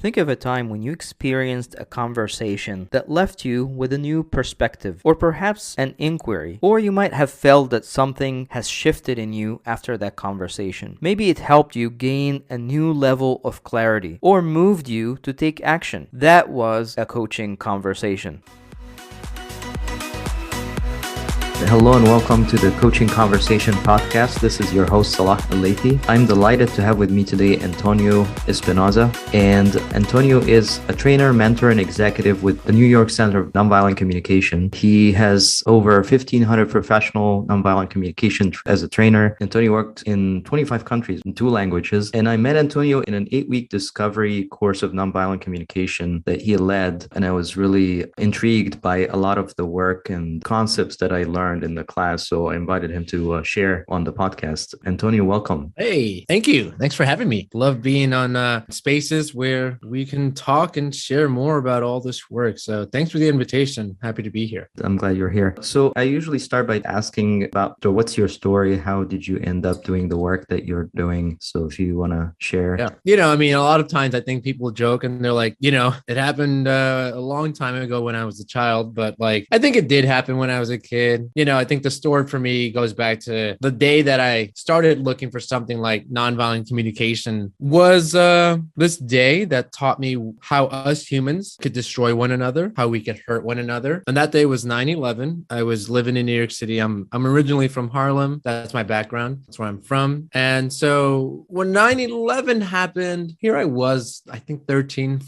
Think of a time when you experienced a conversation that left you with a new perspective, or perhaps an inquiry, or you might have felt that something has shifted in you after that conversation. Maybe it helped you gain a new level of clarity, or moved you to take action. That was a coaching conversation. Hello and welcome to the Coaching Conversation podcast. This is your host, Salah Al-Laythi. I'm delighted to have with me today Antonio Espinoza. And Antonio is a trainer, mentor, and executive with the New York Center of Nonviolent Communication. He has over 1,500 professional nonviolent communication as a trainer. Antonio worked in 25 countries in 2 languages. And I met Antonio in an 8-week discovery course of nonviolent communication that he led. And I was really intrigued by a lot of the work and concepts that I learned in the class. So I invited him to share on the podcast. Antonio, welcome. Hey, thank you. Thanks for having me. Love being on spaces where we can talk and share more about all this work. So thanks for the invitation. Happy to be here. I'm glad you're here. So I usually start by asking about what's your story? How did you end up doing the work that you're doing? So if you want to share. Yeah. A lot of times I think people joke and they're like, it happened a long time ago when I was a child, but I think it did happen when I was a kid. I think the story for me goes back to the day that I started looking for something like nonviolent communication was this day that taught me how us humans could destroy one another, how we could hurt one another. And that day was 9/11. I was living in New York City. I'm originally from Harlem. That's my background. That's where I'm from. And so when 9/11 happened, here I was, I think 13.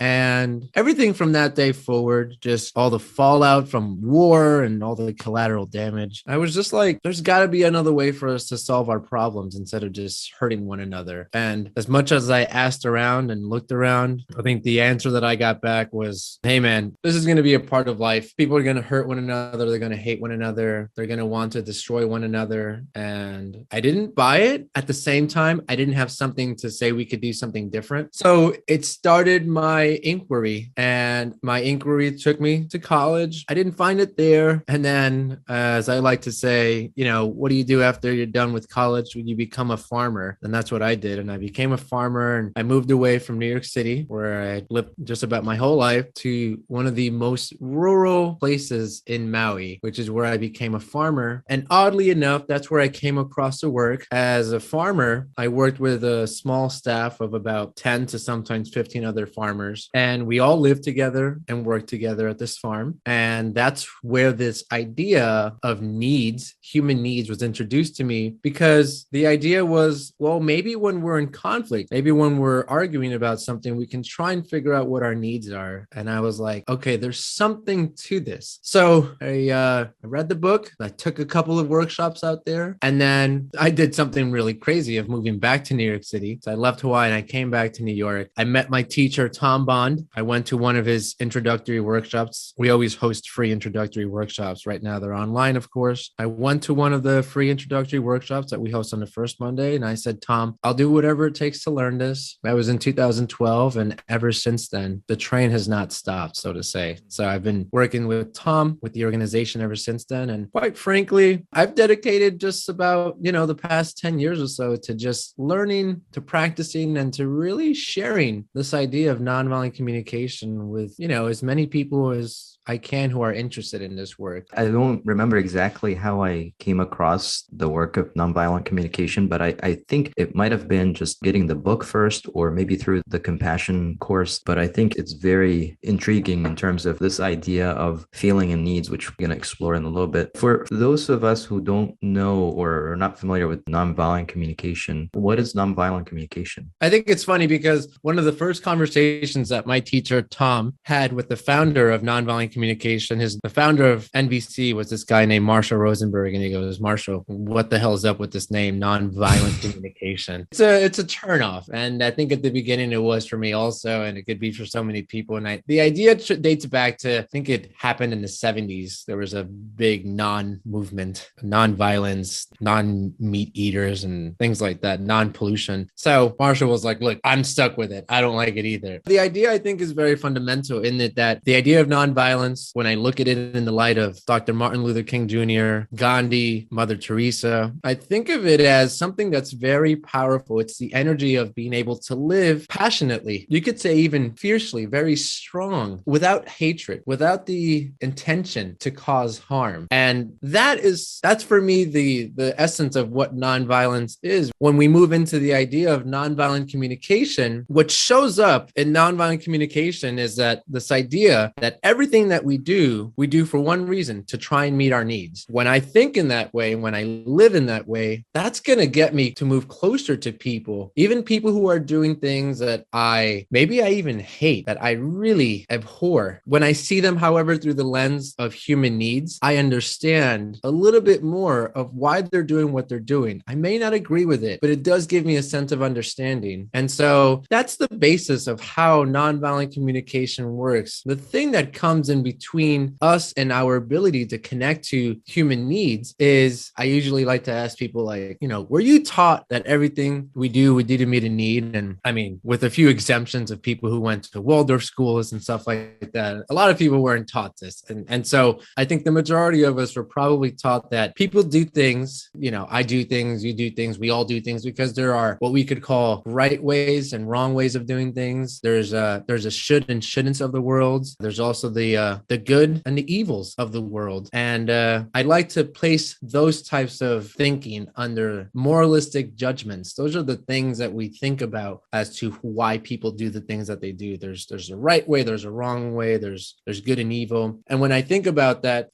And everything from that day forward, just all the fallout from war and all the collateral damage. I was just like, there's got to be another way for us to solve our problems instead of just hurting one another. And as much as I asked around and looked around, I think the answer that I got back was, hey man, this is going to be a part of life. People are going to hurt one another. They're going to hate one another. They're going to want to destroy one another. And I didn't buy it. At the same time, I didn't have something to say we could do something different. So it started my inquiry, and my inquiry took me to college. I didn't find it there. And then, as I like to say, what do you do after you're done with college? When you become a farmer? And that's what I did. And I became a farmer, and I moved away from New York City, where I lived just about my whole life, to one of the most rural places in Maui, which is where I became a farmer. And oddly enough, that's where I came across the work. As a farmer, I worked with a small staff of about 10 to sometimes 15 other farmers. And we all lived together and worked together at this farm. And that's where this idea of needs, human needs, was introduced to me, because the idea was, well, maybe when we're in conflict, maybe when we're arguing about something, we can try and figure out what our needs are. And I was like, okay, there's something to this. So I read the book. I took a couple of workshops out there, and then I did something really crazy of moving back to New York City. So I left Hawaii and I came back to New York. I met my teacher, Tom Bond. I went to one of his introductory workshops. We always host free introductory workshops. Right now they're online, of course. I went to one of the free introductory workshops that we host on the first Monday. And I said, Tom, I'll do whatever it takes to learn this. That was in 2012. And ever since then, the train has not stopped, so to say. So I've been working with Tom, with the organization ever since then. And quite frankly, I've dedicated just about, the past 10 years or so to just learning, to practicing, and to really sharing this idea of nonviolent communication with, as many people as I can who are interested in this work. I don't remember exactly how I came across the work of nonviolent communication, but I think it might have been just getting the book first, or maybe through the compassion course. But I think it's very intriguing in terms of this idea of feeling and needs, which we're going to explore in a little bit. For those of us who don't know or are not familiar with nonviolent communication, what is nonviolent communication? I think it's funny because one of the first conversations that my teacher, Tom, had with the founder of nonviolent communication, the founder of NBC was this guy named Marshall Rosenberg. And he goes, Marshall, what the hell is up with this name, nonviolent communication? It's a turnoff. And I think at the beginning it was for me also, and it could be for so many people. And the idea dates back to, I think it happened in the 70s. There was a big non-movement, non-violence, non-meat eaters and things like that, non-pollution. So Marshall was like, look, I'm stuck with it. I don't like it either. The idea, I think, is very fundamental in that the idea of nonviolence, when I look at it in the light of Dr. Martin Luther King Jr., Gandhi, Mother Teresa. I think of it as something that's very powerful. It's the energy of being able to live passionately. You could say even fiercely, very strong, without hatred, without the intention to cause harm. And that's for me the essence of what nonviolence is. When we move into the idea of nonviolent communication, what shows up in nonviolent communication is that this idea that everything that we do for one reason, to try and meet our needs. When I think in that way, when I live in that way, that's going to get me to move closer to people, even people who are doing things that I even hate, that I really abhor. When I see them, however, through the lens of human needs, I understand a little bit more of why they're doing what they're doing. I may not agree with it, but it does give me a sense of understanding. And so that's the basis of how nonviolent communication works. The thing that comes in between us and our ability to connect to human needs is, I usually like to ask people like, were you taught that everything we do to meet a need? And I mean, with a few exemptions of people who went to Waldorf schools and stuff like that, a lot of people weren't taught this. And so I think the majority of us were probably taught that people do things, I do things, you do things, we all do things because there are what we could call right ways and wrong ways of doing things. There's a should and shouldn'ts of the world. There's also the good and the evils of the world. And I like to place those types of thinking under moralistic judgments. Those are the things that we think about as to why people do the things that they do. There's a right way, there's a wrong way, there's good and evil. And when I think about that,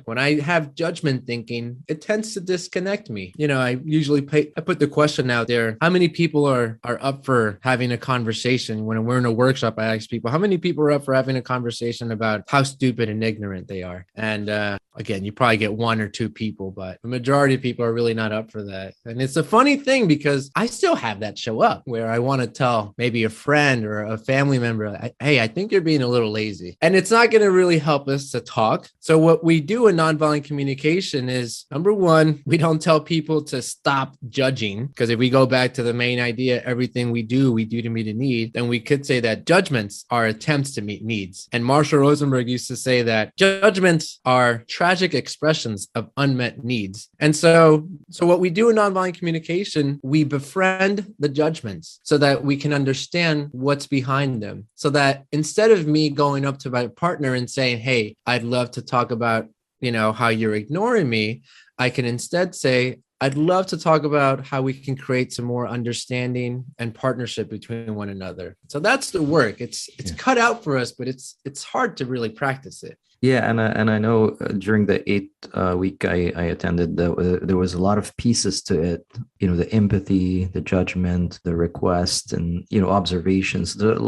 when I have judgment thinking, it tends to disconnect me. I usually I put the question out there, how many people are up for having a conversation? When we're in a workshop, I ask people, how many people are up for having a conversation about how stupid and ignorant they are? And again, you probably get one or two people, but the majority of people are really not up for that. And it's a funny thing because I still have that show up where I want to tell maybe a friend or a family member, hey, I think you're being a little lazy. And it's not going to really help us to talk. So what we do in nonviolent communication is, number one, we don't tell people to stop judging, because if we go back to the main idea, everything we do to meet a need, then we could say that judgments are attempts to meet needs. And Marshall Rosenberg used to say that judgments are tragic expressions of unmet needs. And so what we do in nonviolent communication, we befriend the judgments so that we can understand what's behind them. So that instead of me going up to my partner and saying, hey, I'd love to talk about, how you're ignoring me, I can instead say, I'd love to talk about how we can create some more understanding and partnership between one another. So that's the work. It's cut out for us, but it's hard to really practice it. Yeah, and I know during the 8-week I attended, there was a lot of pieces to it. The empathy, the judgment, the request, and observations. There are a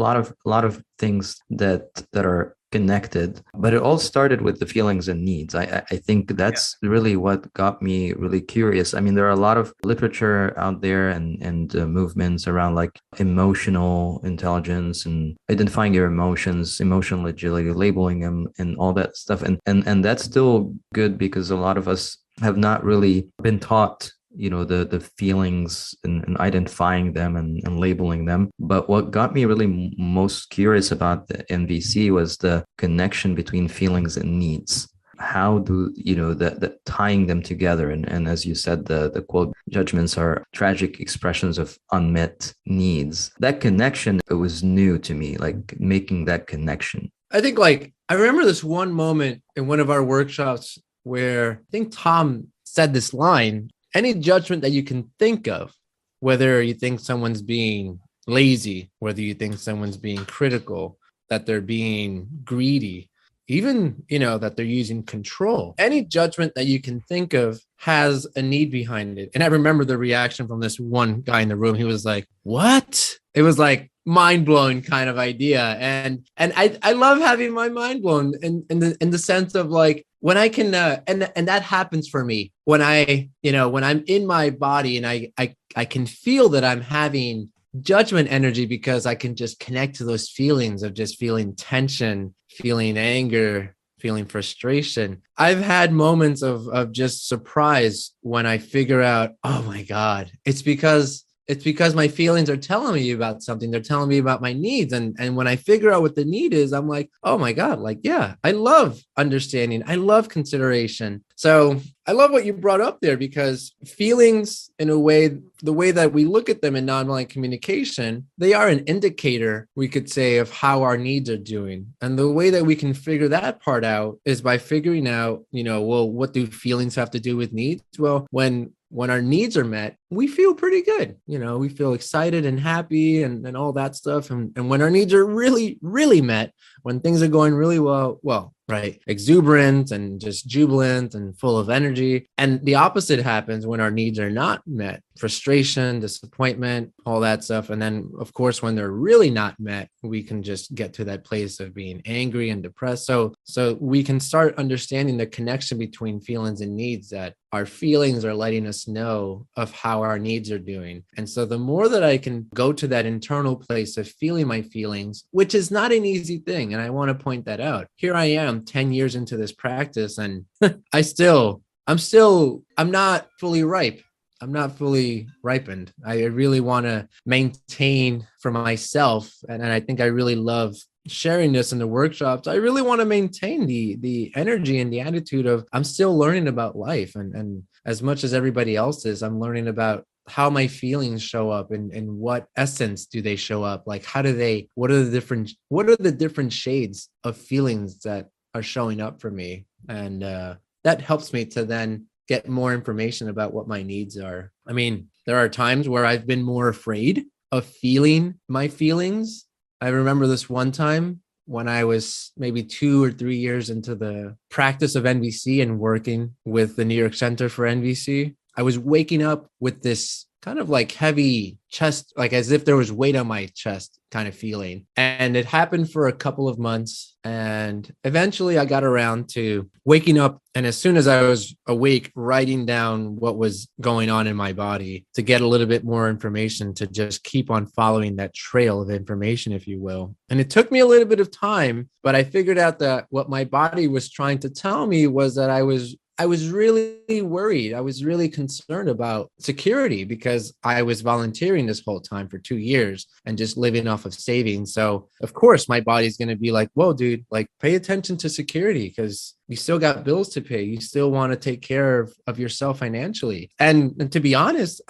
lot of things that are connected, but it all started with the feelings and needs. I think that's really what got me really curious. I mean, there are a lot of literature out there and movements around like emotional intelligence and identifying your emotions, emotional agility, labeling them, and all that stuff. And that's still good because a lot of us have not really been taught the feelings and identifying them and labeling them. But what got me really most curious about the NVC was the connection between feelings and needs. How do that tying them together? And as you said, the quote, judgments are tragic expressions of unmet needs. That connection, it was new to me, like making that connection. I think I remember this one moment in one of our workshops where I think Tom said this line: any judgment that you can think of, whether you think someone's being lazy, whether you think someone's being critical, that they're being greedy, even, that they're using control, any judgment that you can think of has a need behind it. And I remember the reaction from this one guy in the room. He was like, what? It was like mind-blowing kind of idea. And I love having my mind blown in the sense of like, when I can, and that happens for me when when I'm in my body and I can feel that I'm having judgment energy, because I can just connect to those feelings of just feeling tension, feeling anger, feeling frustration. I've had moments of just surprise when I figure out, oh my God, it's because it's because my feelings are telling me about something. They're telling me about my needs. And when I figure out what the need is, I'm like, oh my God, like, yeah, I love understanding. I love consideration. So I love what you brought up there, because feelings, in a way, the way that we look at them in nonviolent communication, they are an indicator, we could say, of how our needs are doing. And the way that we can figure that part out is by figuring out, well, what do feelings have to do with needs? Well, when our needs are met, we feel pretty good. We feel excited and happy and all that stuff. And when our needs are really, really met, when things are going really well, right, exuberant and just jubilant and full of energy. And the opposite happens when our needs are not met: frustration, disappointment, all that stuff. And then, of course, when they're really not met, we can just get to that place of being angry and depressed. So we can start understanding the connection between feelings and needs, that our feelings are letting us know of how our needs are doing. And so the more that I can go to that internal place of feeling my feelings, which is not an easy thing, and I want to point that out. Here I am 10 years into this practice, and I'm not fully ripe. I'm not fully ripened. I really want to maintain for myself. And I think I really love sharing this in the workshops. I really want to maintain the energy and the attitude of, I'm still learning about life. And as much as everybody else is, I'm learning about how my feelings show up and what essence do they show up? Like, what are the different shades of feelings that are showing up for me? And that helps me to then get more information about what my needs are. I mean, there are times where I've been more afraid of feeling my feelings. I remember this one time when I was maybe 2 or 3 years into the practice of NVC and working with the New York Center for NVC. I was waking up with this kind of like heavy chest, like as if there was weight on my chest kind of feeling. And it happened for a couple of months. And eventually I got around to waking up. And as soon as I was awake, writing down what was going on in my body to get a little bit more information, to just keep on following that trail of information, if you will. And it took me a little bit of time, but I figured out that what my body was trying to tell me was that I was really worried. I was really concerned about security, because I was volunteering this whole time for 2 years and just living off of savings. So of course my body's going to be like, whoa, dude, like pay attention to security, because you still got bills to pay. You still want to take care of yourself financially. And to be honest,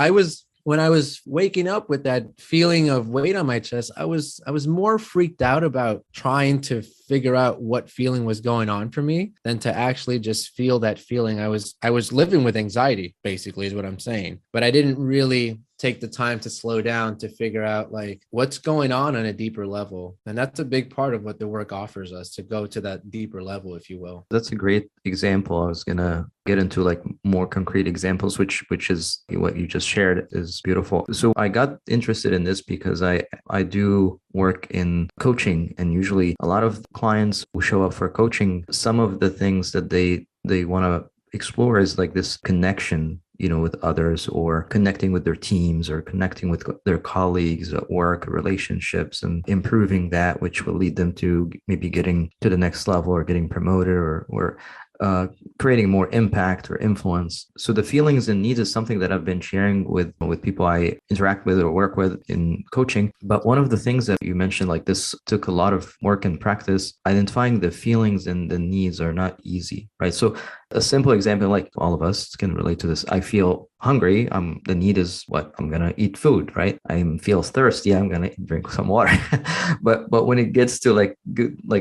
when I was waking up with that feeling of weight on my chest, I was more freaked out about trying to figure out what feeling was going on for me than to actually just feel that feeling. I was living with anxiety, basically, is what I'm saying. But I didn't really take the time to slow down to figure out like what's going on a deeper level. And that's a big part of what the work offers us, to go to that deeper level, if you will. That's a great example. I was gonna get into like more concrete examples, which is what you just shared is beautiful. So I got interested in this because I do work in coaching, and usually a lot of clients who show up for coaching, some of the things that they want to explore is like this connection, with others, or connecting with their teams, or connecting with their colleagues at work, relationships, and improving that, which will lead them to maybe getting to the next level, or getting promoted, or creating more impact or influence. So the feelings and needs is something that I've been sharing with people I interact with or work with in coaching. But one of the things that you mentioned, like this took a lot of work and practice. Identifying the feelings and the needs are not easy, right? So a simple example, like all of us can relate to this. I feel hungry. The need is what? I'm going to eat food, right? I feel thirsty. I'm going to drink some water. but when it gets to like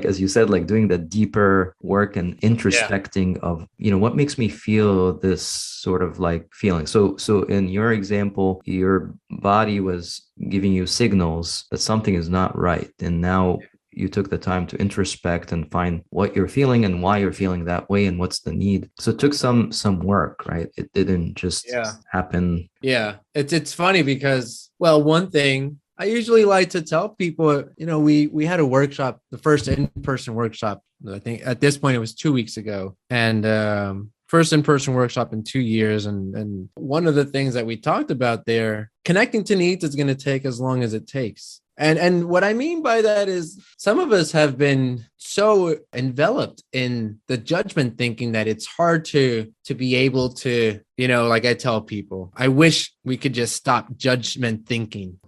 as you said, like doing the deeper work and introspecting of, what makes me feel this sort of like feeling. So in your example, your body was giving you signals that something is not right. And now you took the time to introspect and find what you're feeling and why you're feeling that way and what's the need. So it took some work, right? It didn't just happen. Yeah. It's funny because, well, one thing I usually like to tell people, we had a workshop, the first in-person workshop, I think at this point it was 2 weeks ago, and first in-person workshop in 2 years. And one of the things that we talked about there, connecting to needs is going to take as long as it takes. And what I mean by that is some of us have been so enveloped in the judgment thinking that it's hard to be able to, like I tell people, I wish we could just stop judgment thinking.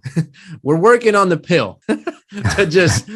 We're working on the pill to just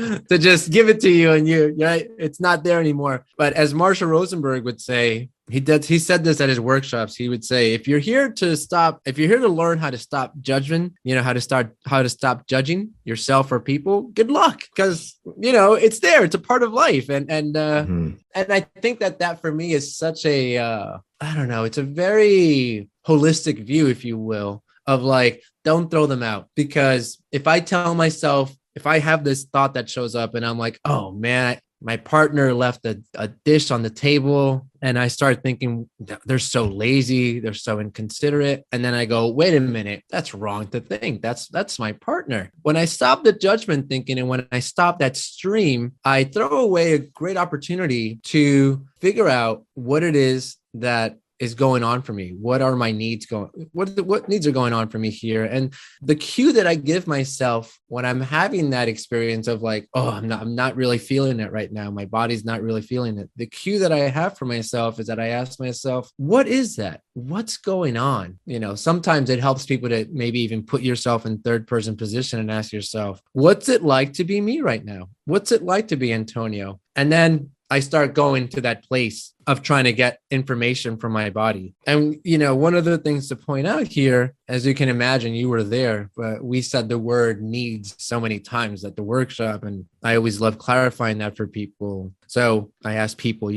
give it to you, and right, it's not there anymore. But as Marshall Rosenberg would say, he said this at his workshops. He would say, if you're here to learn how to stop judgment, how to stop judging yourself or people, good luck, because it's there. It's a part of life. And I think that for me is such a I don't know, it's a very holistic view, if you will, of like, don't throw them out. Because if I tell myself, if I have this thought that shows up and I'm like, oh man, my partner left a dish on the table, and I start thinking they're so lazy, they're so inconsiderate. And then I go, wait a minute, that's wrong to think. That's my partner. When I stop the judgment thinking and when I stop that stream, I throw away a great opportunity to figure out what it is that is going on for me. What are my needs what needs are going on for me here? And the cue that I give myself when I'm having that experience of like, oh, I'm not really feeling it right now, my body's not really feeling it, the cue that I have for myself is that I ask myself, what is that? What's going on? Sometimes it helps people to maybe even put yourself in third person position and ask yourself, what's it like to be me right now? What's it like to be Antonio? And then I start going to that place of trying to get information from my body. And, one of the things to point out here, as you can imagine, you were there, but we said the word needs so many times at the workshop. And I always love clarifying that for people. So I ask people,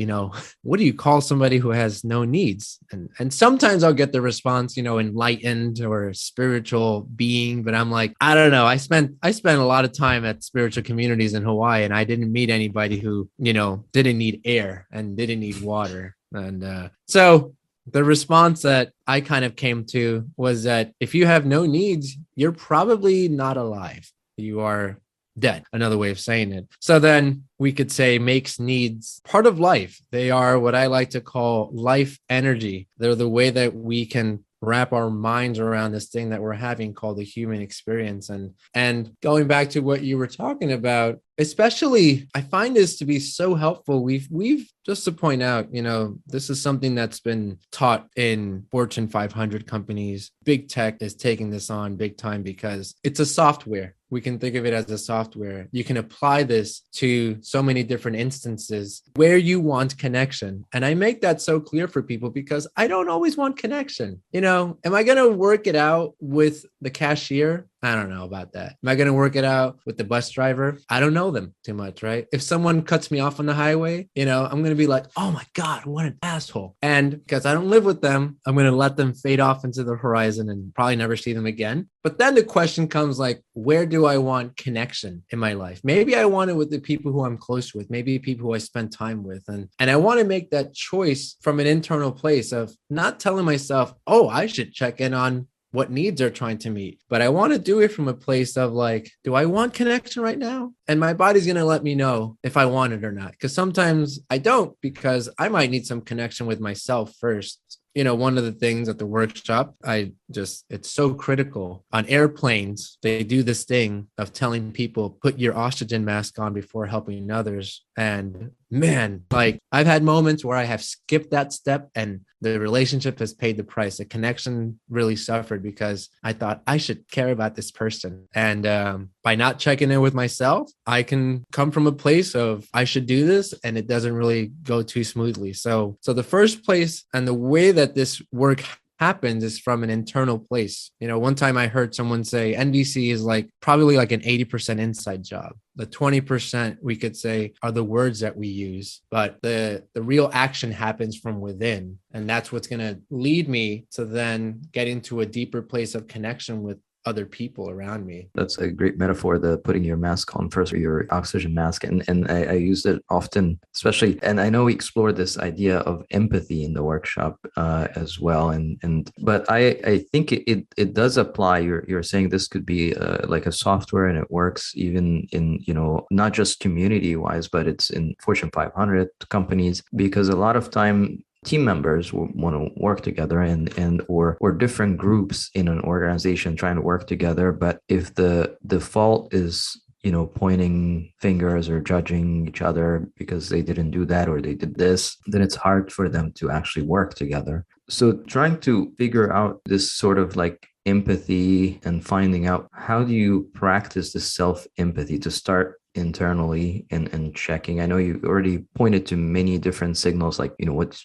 what do you call somebody who has no needs? And sometimes I'll get the response, enlightened or spiritual being, but I'm like, I don't know. I spent a lot of time at spiritual communities in Hawaii, and I didn't meet anybody who, didn't need air and didn't need water. And so the response that I kind of came to was that if you have no needs, you're probably not alive. You are dead, another way of saying it. So then we could say makes needs part of life. They are what I like to call life energy. They're the way that we can wrap our minds around this thing that we're having called the human experience. And going back to what you were talking about, especially, I find this to be so helpful. We've just to point out, this is something that's been taught in Fortune 500 companies. Big tech is taking this on big time because it's a software. We can think of it as a software. You can apply this to so many different instances where you want connection. And I make that so clear for people because I don't always want connection. Am I going to work it out with the cashier? I don't know about that. Am I going to work it out with the bus driver? I don't know them too much, right? If someone cuts me off on the highway, I'm going to be like, oh my God, what an asshole. And because I don't live with them, I'm going to let them fade off into the horizon and probably never see them again. But then the question comes like, where do I want connection in my life? Maybe I want it with the people who I'm close with, maybe people who I spend time with. And I want to make that choice from an internal place of not telling myself, oh, I should check in on what needs they're trying to meet. But I want to do it from a place of like, do I want connection right now? And my body's going to let me know if I want it or not. Because sometimes I don't, because I might need some connection with myself first. One of the things at the workshop, it's so critical. On airplanes, they do this thing of telling people, put your oxygen mask on before helping others. And man, like I've had moments where I have skipped that step and the relationship has paid the price. The connection really suffered because I thought I should care about this person. And by not checking in with myself, I can come from a place of I should do this and it doesn't really go too smoothly. So the first place and the way that this work happens is from an internal place. One time I heard someone say NDC is probably like an 80% inside job. The 20% we could say are the words that we use, but the real action happens from within. And that's what's going to lead me to then get into a deeper place of connection with other people around me. That's a great metaphor, the putting your mask on first, or your oxygen mask. And I use it often, especially, and I know we explored this idea of empathy in the workshop as well. But I think it does apply. You're saying this could be like a software, and it works even in, not just community wise, but it's in Fortune 500 companies, because a lot of time team members want to work together, and or different groups in an organization trying to work together. But if the default is, pointing fingers or judging each other because they didn't do that or they did this, then it's hard for them to actually work together. So trying to figure out this sort of like empathy and finding out how do you practice the self empathy to start internally and checking. I know you already pointed to many different signals, like,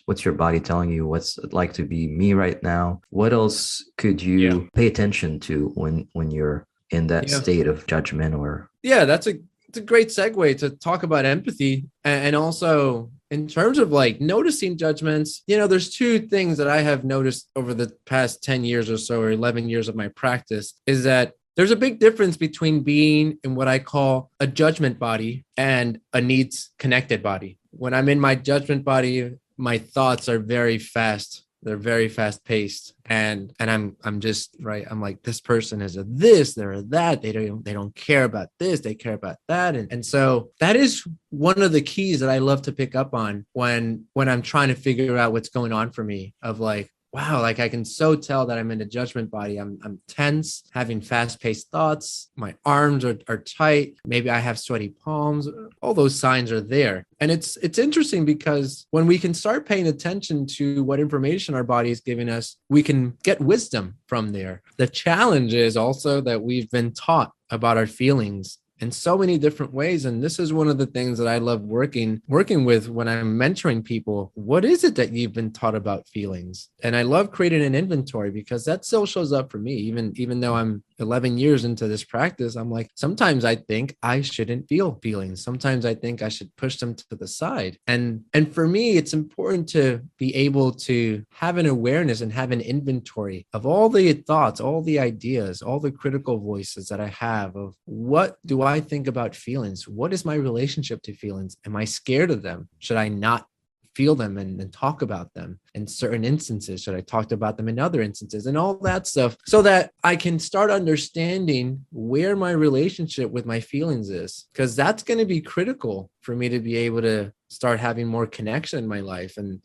what's your body telling you? What's it like to be me right now? What else could Yeah. you pay attention to when you're in that Yeah. state of judgment? Or Yeah, it's a great segue to talk about empathy, and also in terms of like noticing judgments. There's two things that I have noticed over the past 10 years or so, or 11 years of my practice, is that there's a big difference between being in what I call a judgment body and a needs connected body. When I'm in my judgment body, my thoughts are very fast. They're very fast paced, and I'm just right. I'm like, this person is a this, they're a that. They don't care about this. They care about that, and so that is one of the keys that I love to pick up on when I'm trying to figure out what's going on for me. Of like, wow, like I can so tell that I'm in a judgment body. I'm tense, having fast-paced thoughts. My arms are tight. Maybe I have sweaty palms. All those signs are there. And it's interesting because when we can start paying attention to what information our body is giving us, we can get wisdom from there. The challenge is also that we've been taught about our feelings in so many different ways. And this is one of the things that I love working with when I'm mentoring people. What is it that you've been taught about feelings? And I love creating an inventory because that still shows up for me. Even though I'm 11 years into this practice, I'm like, sometimes I think I shouldn't feel feelings. Sometimes I think I should push them to the side. And for me, it's important to be able to have an awareness and have an inventory of all the thoughts, all the ideas, all the critical voices that I have of what do I think about feelings? What is my relationship to feelings? Am I scared of them? Should I not feel them and talk about them in certain instances? Should I talk about them in other instances, and all that stuff, so that I can start understanding where my relationship with my feelings is? Because that's going to be critical for me to be able to start having more connection in my life. And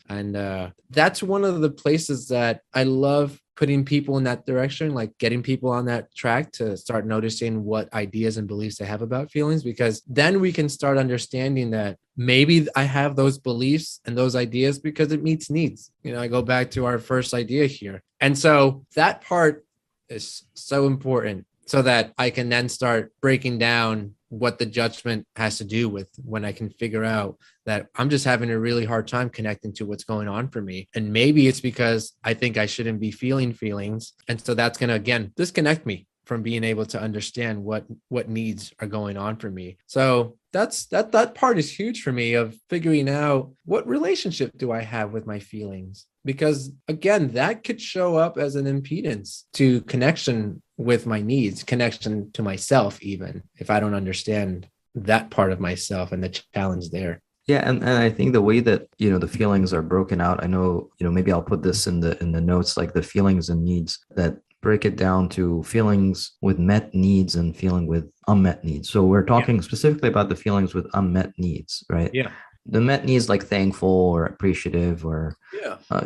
that's one of the places that I love putting people in that direction, like getting people on that track to start noticing what ideas and beliefs they have about feelings, because then we can start understanding that maybe I have those beliefs and those ideas because it meets needs. I go back to our first idea here. And so that part is so important, so that I can then start breaking down what the judgment has to do with, when I can figure out that I'm just having a really hard time connecting to what's going on for me. And maybe it's because I think I shouldn't be feeling feelings. And so that's going to, again, disconnect me from being able to understand what needs are going on for me. So that part is huge for me, of figuring out what relationship do I have with my feelings, because again, that could show up as an impedance to connection with my needs, connection to myself, even if I don't understand that part of myself and the challenge there. yeah, and I think the way that the feelings are broken out, I know, maybe I'll put this in the notes, like the feelings and needs, that break it down to feelings with met needs and feeling with unmet needs. So we're talking specifically about the feelings with unmet needs, right? Yeah. The met needs, like thankful or appreciative, or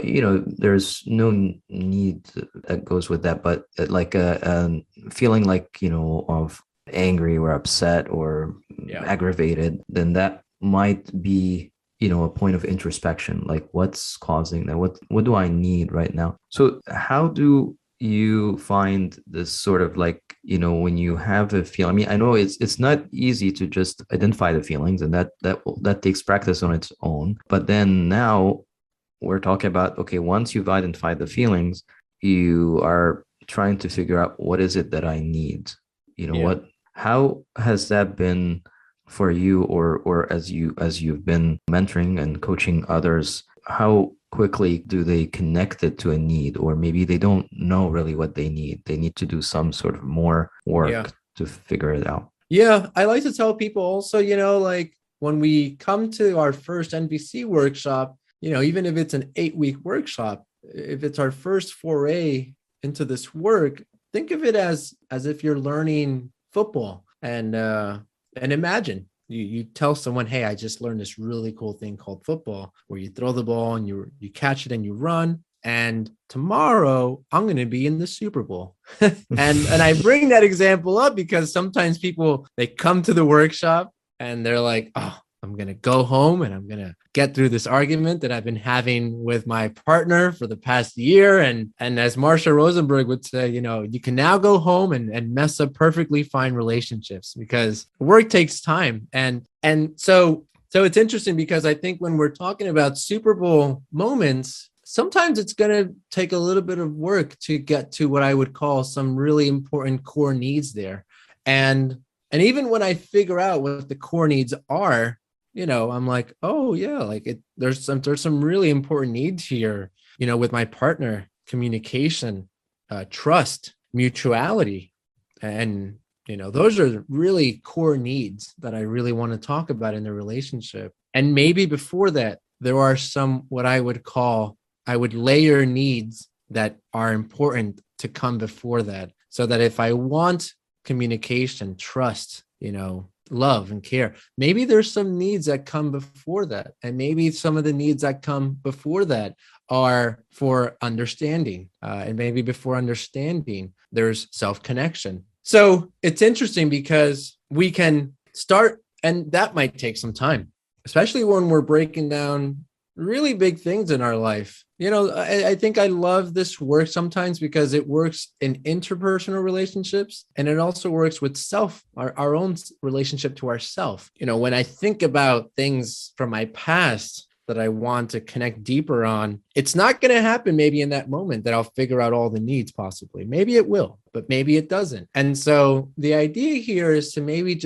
there's no need that goes with that, but like a feeling like of angry or upset or aggravated, then that might be a point of introspection, like what's causing that, what do I need right now? So how do you find this sort of like, when you have a feeling? I mean, I know it's not easy to just identify the feelings, and that takes practice on its own. But then now we're talking about, okay, once you've identified the feelings, you are trying to figure out, what is it that I need? How has that been for you, or as you've been mentoring and coaching others? How quickly do they connect it to a need, or maybe they don't know really what they need? They need to do some sort of more work to figure it out. Yeah, I like to tell people also, like when we come to our first NVC workshop, even if it's an 8-week workshop, if it's our first foray into this work, think of it as if you're learning football, and imagine You tell someone, hey, I just learned this really cool thing called football, where you throw the ball and you catch it and you run. And tomorrow I'm going to be in the Super Bowl. And I bring that example up because sometimes people, they come to the workshop and they're like, oh, I'm going to go home and I'm going to get through this argument that I've been having with my partner for the past year. And as Marsha Rosenberg would say, you can now go home and mess up perfectly fine relationships because work takes time. And so it's interesting because I think when we're talking about Super Bowl moments, sometimes it's going to take a little bit of work to get to what I would call some really important core needs there. And even when I figure out what the core needs are, I'm like, oh yeah, like there's some really important needs here, with my partner: communication, trust, mutuality. And, those are really core needs that I really want to talk about in the relationship. And maybe before that, there are some, what I would layer needs that are important to come before that. So that if I want communication, trust, love and care, maybe there's some needs that come before that. And maybe some of the needs that come before that are for understanding. And maybe before understanding, there's self-connection. So it's interesting because we can start, and that might take some time, especially when we're breaking down really big things in our life. I think I love this work sometimes because it works in interpersonal relationships, and it also works with our own relationship to ourself. When I think about things from my past that I want to connect deeper on, it's not going to happen maybe in that moment that I'll figure out all the needs possibly. Maybe it will, but maybe it doesn't. And so the idea here is to maybe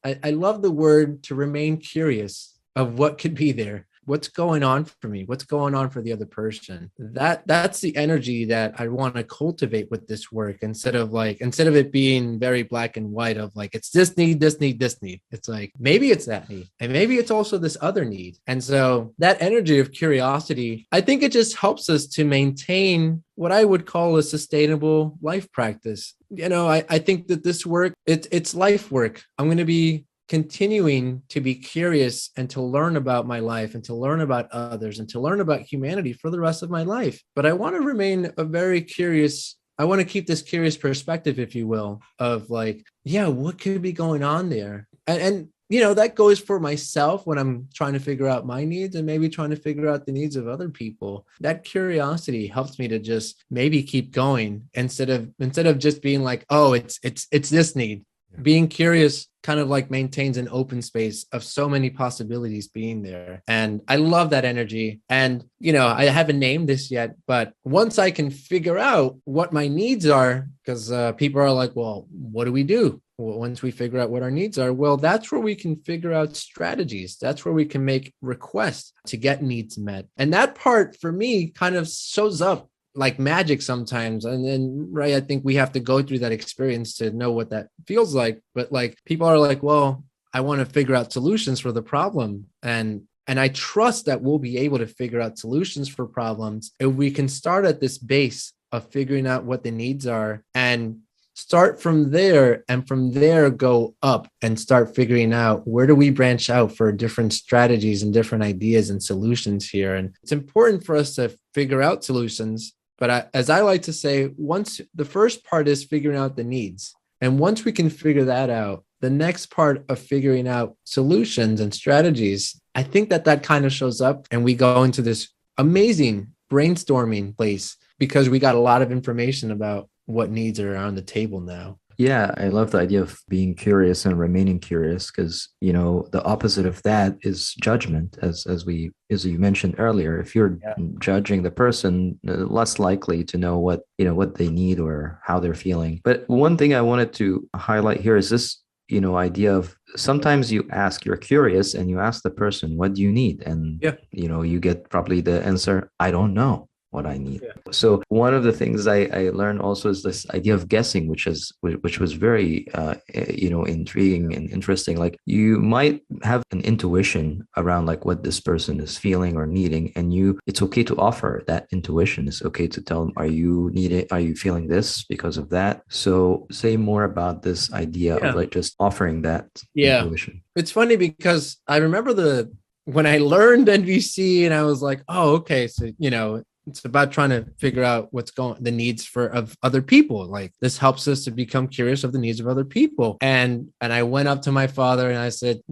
I love the word, to remain curious of what could be there. What's going on for me? What's going on for the other person? That's the energy that I want to cultivate with this work, instead of it being very black and white of like, it's this need, this need, this need. It's like, maybe it's that need, and maybe it's also this other need. And so that energy of curiosity, I think it just helps us to maintain what I would call a sustainable life practice. I think that this work, it's life work. I'm going to be continuing to be curious and to learn about my life and to learn about others and to learn about humanity for the rest of my life. But I want to remain I want to keep this curious perspective, if you will, of like, yeah, what could be going on there? And that goes for myself when I'm trying to figure out my needs and maybe trying to figure out the needs of other people. That curiosity helps me to just maybe keep going instead of just being like, oh, it's this need. Being curious kind of like maintains an open space of so many possibilities being there. And I love that energy. And, I haven't named this yet, but once I can figure out what my needs are, because people are like, well, what do we do? Well, once we figure out what our needs are, well, that's where we can figure out strategies. That's where we can make requests to get needs met. And that part for me kind of shows up like magic sometimes. And then, right, I think we have to go through that experience to know what that feels like. But like, people are like, well, I want to figure out solutions for the problem. And I trust that we'll be able to figure out solutions for problems if we can start at this base of figuring out what the needs are and start from there, and from there go up and start figuring out where do we branch out for different strategies and different ideas and solutions here. And it's important for us to figure out solutions. But as I like to say, once the first part is figuring out the needs, and once we can figure that out, the next part of figuring out solutions and strategies, I think that kind of shows up, and we go into this amazing brainstorming place because we got a lot of information about what needs are on the table now. Yeah, I love the idea of being curious and remaining curious, because, the opposite of that is judgment, as you mentioned earlier. If you're judging the person, less likely to know what they need or how they're feeling. But one thing I wanted to highlight here is this, idea of sometimes you're curious and you ask the person, what do you need? And, you get probably the answer, I don't know. what I need. So one of the things I learned also is this idea of guessing, which was very intriguing and interesting. Like you might have an intuition around like what this person is feeling or needing, and it's okay to offer that intuition. It's okay to tell them, are you feeling this because of that? So say more about this idea of like just offering that intuition. It's funny because I remember when I learned NVC and I was like, oh, okay. So, it's about trying to figure out the needs of other people. Like this helps us to become curious of the needs of other people. And I went up to my father and I said,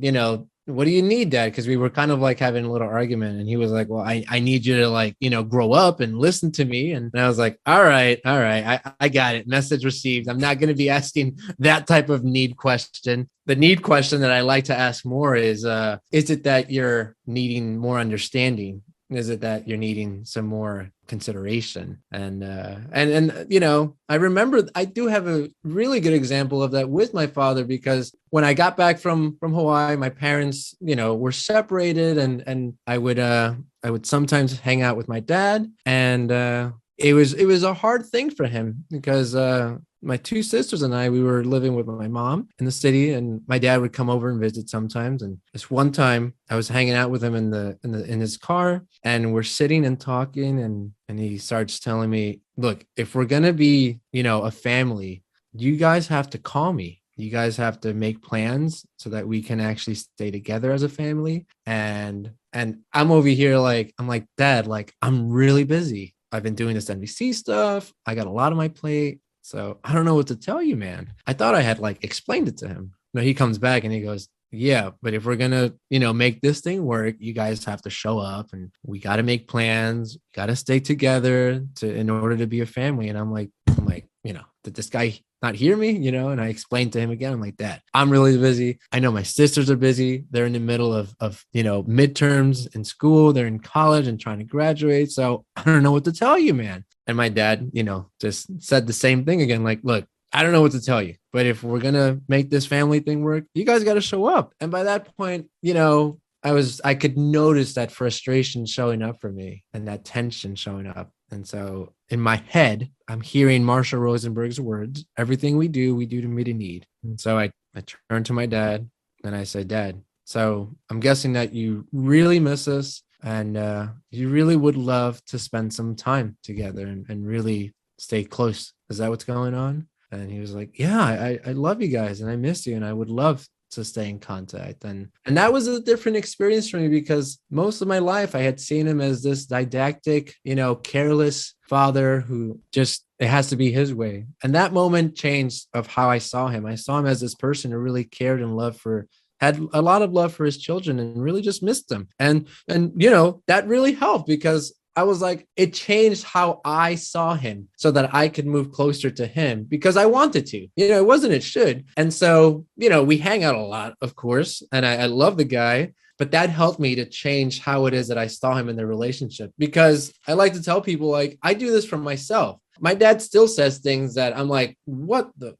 what do you need, Dad? Because we were kind of like having a little argument. And he was like, well, I need you to like, grow up and listen to me. And I was like, all right. I got it. Message received. I'm not going to be asking that type of need question. The need question that I like to ask more is it that you're needing more understanding? Is it that you're needing some more consideration? And I remember I do have a really good example of that with my father, because when I got back from Hawaii, my parents, were separated, and I would sometimes hang out with my dad, and it was a hard thing for him because my two sisters and we were living with my mom in the city, and my dad would come over and visit sometimes. And this one time I was hanging out with him in his car, and we're sitting and talking, and he starts telling me, look, if we're going to be, a family, you guys have to call me. You guys have to make plans so that we can actually stay together as a family. And I'm over here I'm like, Dad, like, I'm really busy. I've been doing this NVC stuff. I got a lot on my plate. So I don't know what to tell you, man. I thought I had like explained it to him. No, he comes back and he goes, yeah, but if we're going to, make this thing work, you guys have to show up, and we got to make plans, got to stay together in order to be a family. And I'm like, did this guy not hear me? And I explained to him again. I'm like, Dad, I'm really busy. I know my sisters are busy. They're in the middle of midterms in school. They're in college and trying to graduate. So I don't know what to tell you, man. And my dad, just said the same thing again. Like, look, I don't know what to tell you, but if we're going to make this family thing work, you guys got to show up. And by that point, I could notice that frustration showing up for me and that tension showing up. And so in my head, I'm hearing Marshall Rosenberg's words, everything we do to meet a need. And so I turned to my dad and I said, Dad, so I'm guessing that you really miss us, and you really would love to spend some time together and really stay close. Is that what's going on? And he was like, yeah, I love you guys and I miss you and I would love to stay in contact. And that was a different experience for me, because most of my life I had seen him as this didactic, careless father who just, it has to be his way. And that moment changed of how I saw him. I saw him as this person who really cared and had a lot of love for his children and really just missed them. And that really helped, because I was like, it changed how I saw him so that I could move closer to him, because I wanted to, it should. And so, we hang out a lot, of course, and I love the guy, but that helped me to change how it is that I saw him in the relationship, because I like to tell people, like, I do this for myself. My dad still says things that I'm like, what the,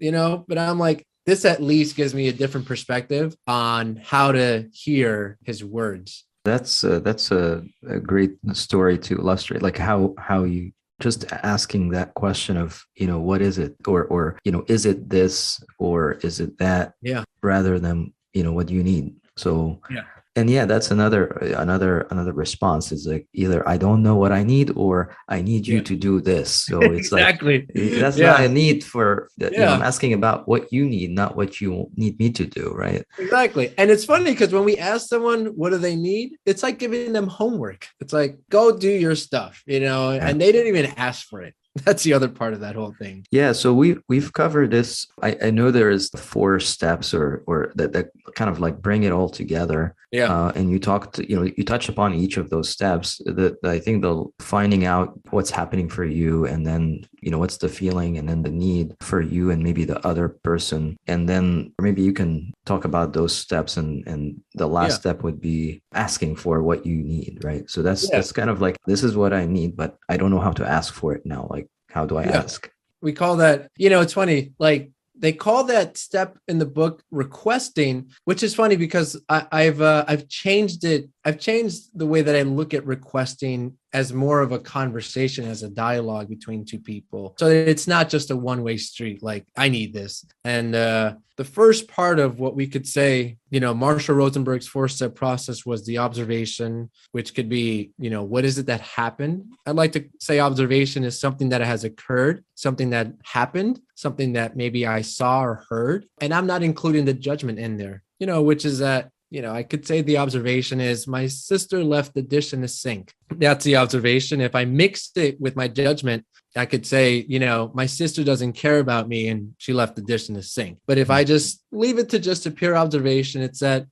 but I'm like, this at least gives me a different perspective on how to hear his words. That's a great story to illustrate, like how you just asking that question of, what is it, or is it this or is it that? Yeah. Rather than, what do you need? So yeah. And yeah, that's another response is like either I don't know what I need or I need you to do this. So it's exactly. like that's not a need for I'm asking about what you need, not what you need me to do, right? Exactly. And it's funny because when we ask someone what do they need, it's like giving them homework. It's like, go do your stuff, and they didn't even ask for it. That's the other part of that whole thing. Yeah. So we've covered this. I know there is 4 steps or that kind of like bring it all together. Yeah. And you touch upon each of those steps. That I think the finding out what's happening for you, and then what's the feeling, and then the need for you and maybe the other person, and then maybe you can talk about those steps. And the last step would be asking for what you need, right? So that's kind of like, this is what I need, but I don't know how to ask for it now. Like, how do I ask? We call that, it's funny, like they call that step in the book requesting, which is funny because I've changed it I've changed the way that I look at requesting as more of a conversation, as a dialogue between two people. So it's not just a one-way street, like I need this. And the first part of what we could say, Marshall Rosenberg's 4-step process was the observation, which could be, what is it that happened? I'd like to say observation is something that has occurred, something that happened, something that maybe I saw or heard. And I'm not including the judgment in there, which is that, I could say the observation is my sister left the dish in the sink. That's the observation. If I mixed it with my judgment, I could say, my sister doesn't care about me and she left the dish in the sink. But if I just leave it to just a pure observation, it's that,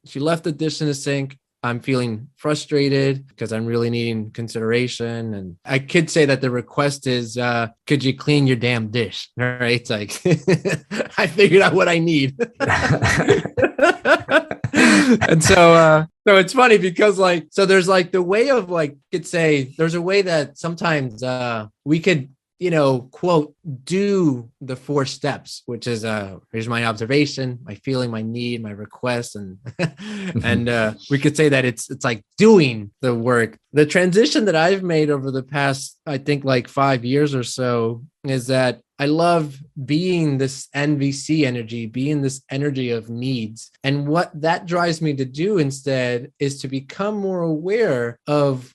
she left the dish in the sink. I'm feeling frustrated because I'm really needing consideration. And I could say that the request is, could you clean your damn dish? All right. It's like, I figured out what I need. And so it's funny because so there's the way of could say there's a way that sometimes we could, quote, do the 4 steps, which is here's my observation, my feeling, my need, my request. And and we could say that it's like doing the work. The transition that I've made over the past, I think 5 years or so, is that I love being this NVC energy, being this energy of needs. And what that drives me to do instead is to become more aware of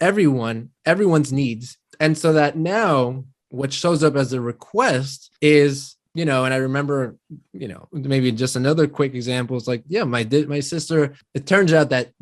everyone's needs. And so that now what shows up as a request is, and I remember, maybe just another quick example is my sister, it turns out that,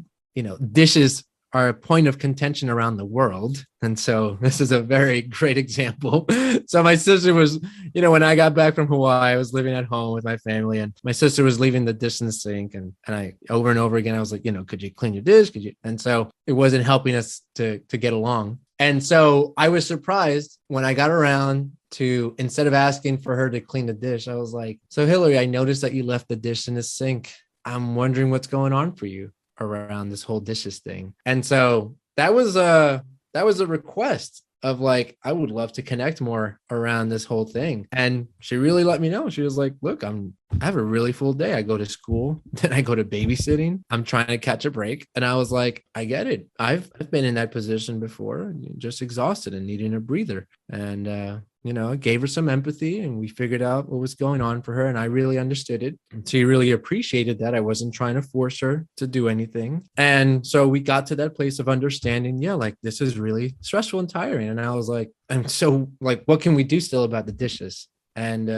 dishes are a point of contention around the world. And so this is a very great example. So my sister was, when I got back from Hawaii, I was living at home with my family and my sister was leaving the dish in the sink. And I, over and over again, I was like, could you clean your dish? Could you? And so it wasn't helping us to get along. And so I was surprised when I got around to, instead of asking for her to clean the dish, I was like, so Hillary, I noticed that you left the dish in the sink. I'm wondering what's going on for you around this whole dishes thing. And so that was a request of I would love to connect more around this whole thing. And she really let me know. She was like, look, I have a really full day. I go to school, then I go to babysitting. I'm trying to catch a break. And I was like, I get it. I've been in that position before, just exhausted and needing a breather. And, gave her some empathy and we figured out what was going on for her. And I really understood it. And she really appreciated that. I wasn't trying to force her to do anything. And so we got to that place of understanding, this is really stressful and tiring. And I was like, and so what can we do still about the dishes? And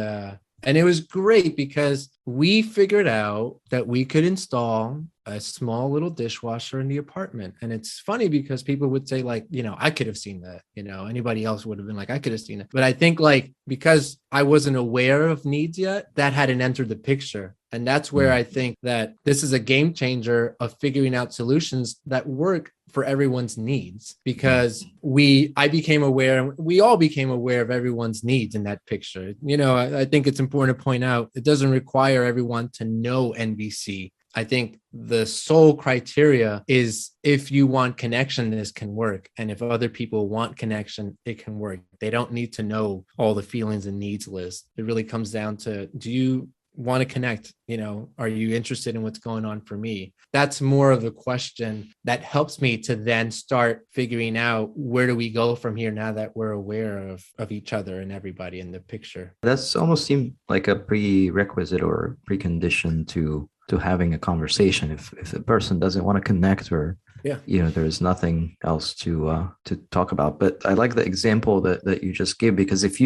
it was great because we figured out that we could install a small little dishwasher in the apartment. And it's funny because people would say I could have seen that, anybody else would have been I could have seen it. But I think because I wasn't aware of needs yet, that hadn't entered the picture. And that's where I think that this is a game changer of figuring out solutions that work for everyone's needs, because I became aware, we all became aware of everyone's needs in that picture. I think it's important to point out, it doesn't require everyone to know NVC. I think the sole criteria is if you want connection, this can work. And if other people want connection, it can work. They don't need to know all the feelings and needs list. It really comes down to, do you want to connect? Are you interested in what's going on for me? That's more of a question that helps me to then start figuring out, where do we go from here now that we're aware of each other and everybody in the picture? That's almost seemed like a prerequisite or precondition to having a conversation. If a person doesn't want to connect, or there's nothing else to talk about. But I like the example that you just gave, because if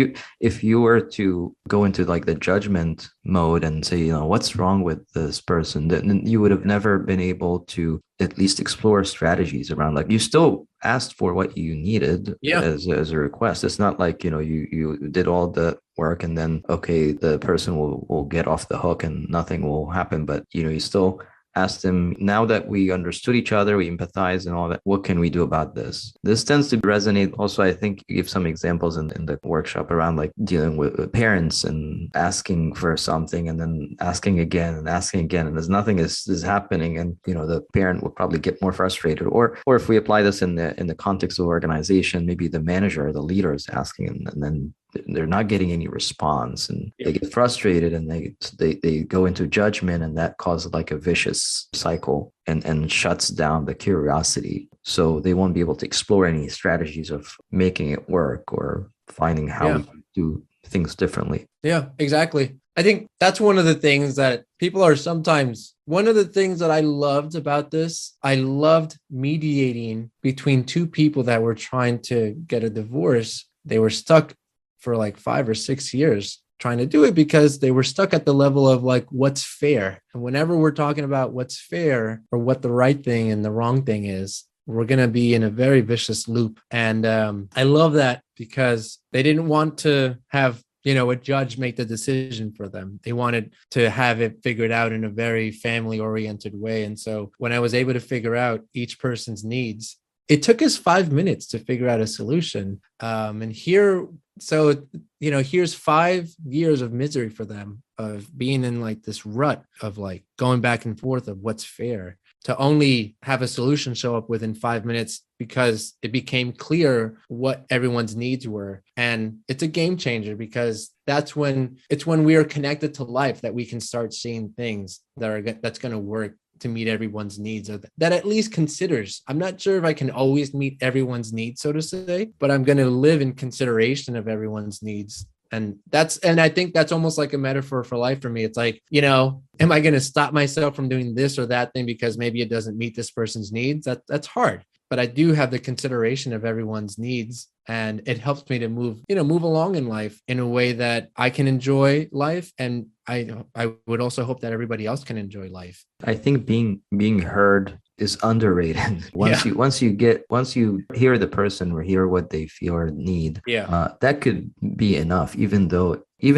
you were to go into the judgment mode and say, what's wrong with this person, then you would have never been able to at least explore strategies around, you still asked for what you needed as a request. It's not you did all the work and then, okay, the person will get off the hook and nothing will happen. But, you still asked them, now that we understood each other, we empathize and all that, what can we do about this? This tends to resonate. Also, I think you give some examples in the workshop around dealing with parents and asking for something and then asking again and asking again. And there's nothing is happening. And, the parent will probably get more frustrated. Or if we apply this in the context of organization, maybe the manager or the leader is asking and then they're not getting any response, and they get frustrated, and they go into judgment, and that causes like a vicious cycle, and shuts down the curiosity. So they won't be able to explore any strategies of making it work or finding how we can do things differently. Yeah, exactly. I think that's one of the things that people are sometimes, one of the things that I loved about this, I loved mediating between two people that were trying to get a divorce. They were stuck for like 5 or 6 years trying to do it because they were stuck at the level of like, what's fair? And whenever we're talking about what's fair or what the right thing and the wrong thing is, we're going to be in a very vicious loop. And I love that because they didn't want to have, a judge make the decision for them. They wanted to have it figured out in a very family oriented way. And so when I was able to figure out each person's needs, it took us 5 minutes to figure out a solution. And here, so, here's 5 years of misery for them, of being in like this rut of like going back and forth of what's fair, to only have a solution show up within 5 minutes because it became clear what everyone's needs were. And it's a game changer because that's when we are connected to life that we can start seeing things that's going to work to meet everyone's needs, or that at least considers. I'm not sure if I can always meet everyone's needs, so to say, but I'm going to live in consideration of everyone's needs. And I think that's almost like a metaphor for life for me. It's like, am I going to stop myself from doing this or that thing because maybe it doesn't meet this person's needs? That's hard. But I do have the consideration of everyone's needs, and it helps me to move along in life in a way that I can enjoy life. And I would also hope that everybody else can enjoy life. I think being heard is underrated. Once you hear the person or hear what they feel or need, that could be enough, even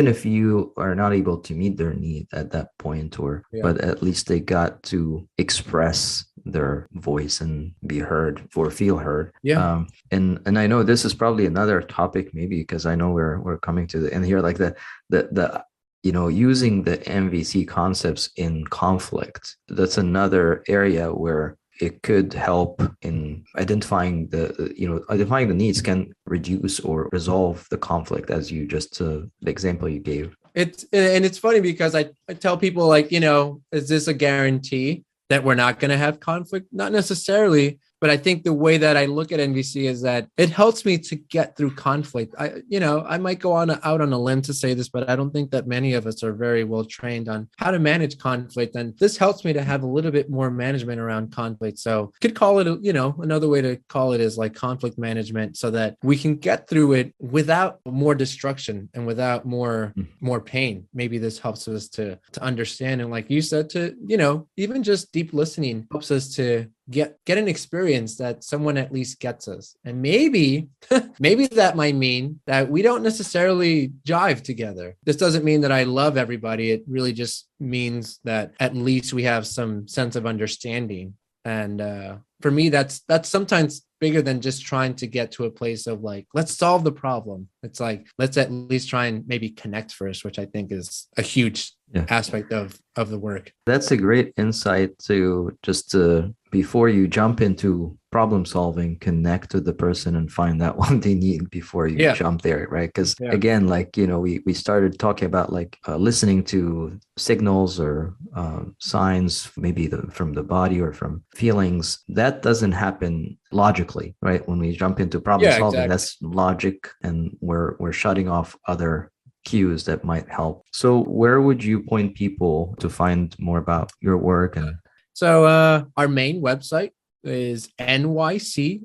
if you are not able to meet their need at that point, but at least they got to express their voice and be heard or feel heard. And I know this is probably another topic, maybe because I know we're coming to the end here, like the using the MVC concepts in conflict. That's another area where it could help in identifying the needs can reduce or resolve the conflict, as you just the example you gave. It's funny because I tell people, like, is this a guarantee that we're not going to have conflict? Not necessarily. But I think the way that I look at NVC is that it helps me to get through conflict. I might go out on a limb to say this, but I don't think that many of us are very well trained on how to manage conflict. And this helps me to have a little bit more management around conflict. So could call it, another way to call it is like conflict management, so that we can get through it without more destruction and without more pain. Maybe this helps us to understand. And like you said, to, even just deep listening helps us to get an experience that someone at least gets us. And maybe that might mean that we don't necessarily jive together. This doesn't mean that I love everybody. It really just means that at least we have some sense of understanding. And for me, that's sometimes bigger than just trying to get to a place of like, let's solve the problem. It's like, let's at least try and maybe connect first, which I think is a huge aspect of the work. That's a great insight to just before you jump into problem solving, connect to the person and find out what they need before you jump there, right? Because again, like, we started talking about like listening to signals or signs, maybe from the body or from feelings. That doesn't happen logically, right? When we jump into problem solving, that's logic, and we're shutting off other cues that might help. So where would you point people to find more about your work? And so our main website is nycnvc.org,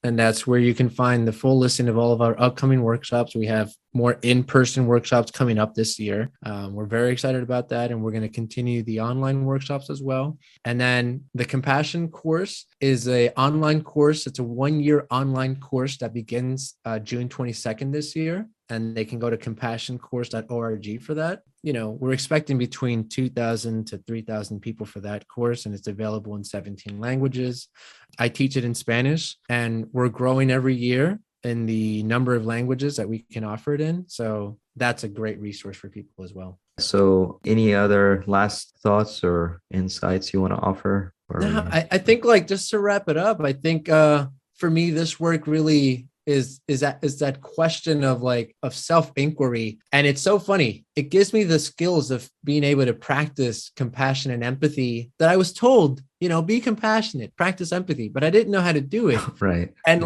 and that's where you can find the full listing of all of our upcoming workshops. We have more in-person workshops coming up this year. We're very excited about that, and we're going to continue the online workshops as well. And then the Compassion course is an online course. It's a 1-year online course that begins June 22nd this year, and they can go to compassioncourse.org for that. We're expecting between 2,000 to 3,000 people for that course, and it's available in 17 languages. I teach it in Spanish, and we're growing every year in the number of languages that we can offer it in. So that's a great resource for people as well. So any other last thoughts or insights you want to offer? No, I think, like, just to wrap it up, I think for me, this work really is that question of self-inquiry. And it's so funny. It gives me the skills of being able to practice compassion and empathy that I was told, be compassionate, practice empathy, but I didn't know how to do it. Right. And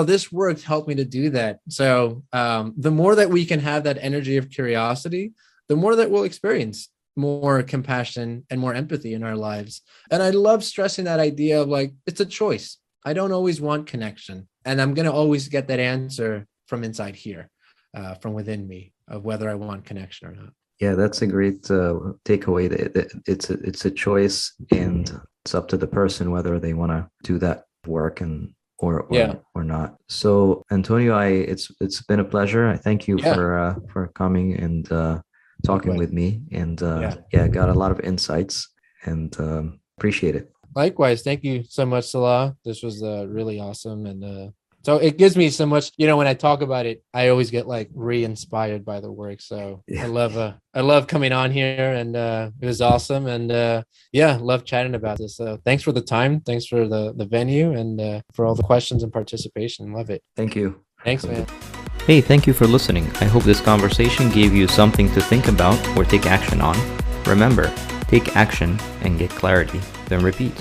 this work helped me to do that. So the more that we can have that energy of curiosity, the more that we'll experience more compassion and more empathy in our lives. And I love stressing that idea of it's a choice. I don't always want connection, and I'm going to always get that answer from inside here, from within me, of whether I want connection or not. Yeah, that's a great takeaway. It's a choice, and it's up to the person whether they want to do that work or not. So Antonio, it's been a pleasure. I thank you for coming and talking with me, and got a lot of insights, and appreciate it. Likewise, thank you so much, Salah. This was really awesome, and so it gives me so much. When I talk about it, I always get re-inspired by the work. So I love coming on here, and it was awesome, and love chatting about this. So thanks for the time, thanks for the venue, and for all the questions and participation. Love it. Thank you. Thanks, man. Hey, thank you for listening. I hope this conversation gave you something to think about or take action on. Remember, take action and get clarity, then repeat.